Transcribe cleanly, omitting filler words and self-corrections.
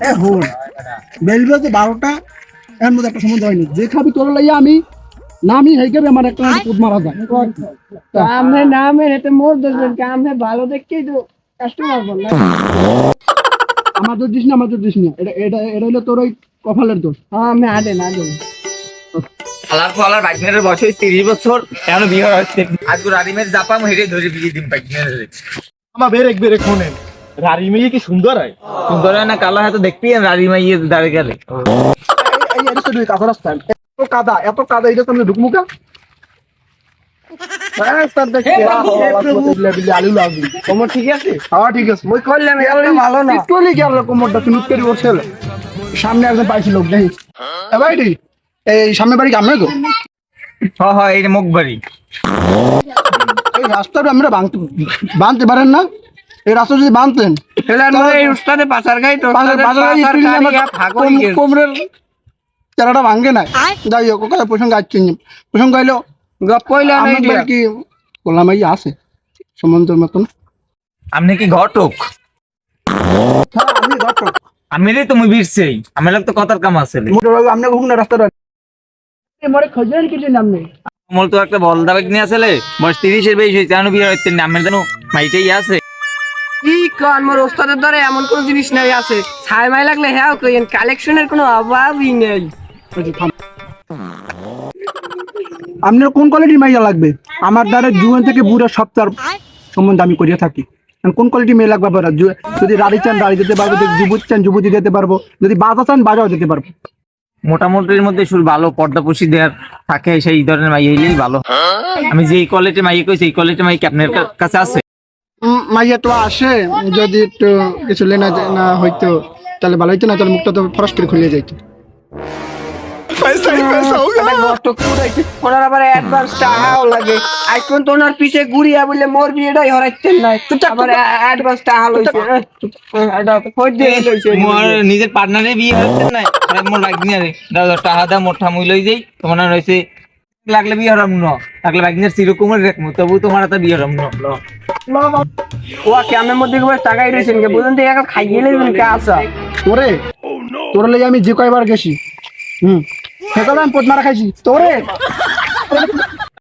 এ হুন বেলবে তো 12টা এর মধ্যে একটা সময় হয়নি যে খাবি তোর লাইয়া আমি নামি হয়ে যাবে আমার একটা পুত মারা যায় আমনে নামে এতে মোর দেখবেন কি আমনে ভালো দেখকেই তো কাস্টমার বল না। আমার তো দিস না আমার তো দিস না এটা এটা এটা হলো তোর ওই কপালের দোষ হ্যাঁ আমি আদে আলার পালার বাইকনের বয়স 30 বছর এখনো বিয়ে হচ্ছে আজকে রাডিমেড জাপাম হেরে ধরে বিয়ে দিন বাইকনের আমার বেরেক ফোনে রারি মেয়ে কি সুন্দর হয় সুন্দর হয় না কালো হয়তো দেখবি রাডিমাই দাঁড়িয়ে গেলে এই এটা তো কাদা রাস্তা এত কাদা এটা তুমি ঢুকমুকা আলু লাগবে তোমার ঠিক আছে হ্যাঁ ঠিক আছে মই করলাম এটা ভালো না একটুলি গেল কোমরটা তুমি উৎকরি করছিল সামনে একজন পাইছিল লোক দেখি ভাই এই সামনে বাড়ি গ্রামে গো হয় এই মুখ বাড়ি এই রাস্তাটা আমরা বাঁধতে পারেন না এই রাস্তা যদি বাঁধতেন এই উস্তাদে পাচার খাই তো কোমরের চারাটা ভাঙ্গে নাই যাই হোক ওখানে প্রসঙ্গ আসছেন প্রসঙ্গ হইলো গপ কইলা নাই আমার কি বললাম এই আছে সম্বন্ধের মতন আপনি কি ঘটক আমি ঘটক আমি রে তুমি বীরছেই আমার লোক তো কথার কাম আছে মোটরবাবু আপনি ঘুম না রাস্তাটা মরে খোঁজেন কিছু নামে মল তো একটা বলদা বাইক নিয়ে আসলে বয়স 30 এর বেশি হয়েছে জানো বিয়ে হচ্ছে নামের জানো মাইটাই আছে কি কর মোর ওস্তাদের ধরে এমন কোন জিনিস নাই আছে ছাই মাই লাগলে হ্যাঁ কইেন কালেকশনের কোনো অভাবই নেই। আপনার কোন কোয়ালিটির মাইয়া লাগবে আমার দ্বারা জুয়ান থেকে বুড়া সপ্তাহ সম্বন্ধে আমি করিয়া থাকি কোন কোয়ালিটি মেয়ে লাগবে আপনারা যদি রাড়ি চান রাড়ি দিতে পারবো যদি যুবতী চান যুবতী দিতে পারবো যদি বাজা চান বাজাও দিতে পারবো মোটামুটির মধ্যে শুধু ভালো পর্দাপোষী দেওয়ার থাকে সেই ধরনের মাই হইলেই ভালো আমি যে কোয়ালিটির মাই কই সেই কোয়ালিটির মাই কি আপনার কাছে আছে মাইয়া তো আসে যদি একটু কিছু লেনা না হইতো তাহলে ভালো হইতো না তাহলে মুখটা তো ফরস করে খুলে যাইতো ওনার আবার অ্যাডভান্স টাকাও লাগে আজকাল তো ওনার পিছে ঘুরিয়া বললে মোর বিয়েটাই হরাইতেন না আবার অ্যাডভান্স টাকা লইছে মোর নিজের পার্টনারে বিয়ে হচ্ছে না আরে মোর লাগনি আরে দাদা টাকা দা মোটা মুই লই যাই তোমার না রইছে লাগলে বিয়ে হরাম ন লাগলে লাগনের চিরকুমার রাখমু তবু তোমার তো বিয়ে হরাম ন ও কেমন মধ্যে টাকাই রয়েছেন কে বুঝুন তো এখন খাইয়ে লেবেন কে আসা তোরে লেগে আমি যে কয়বার গেছি সেগুলো আমি পোত মারা খাইছি তোরে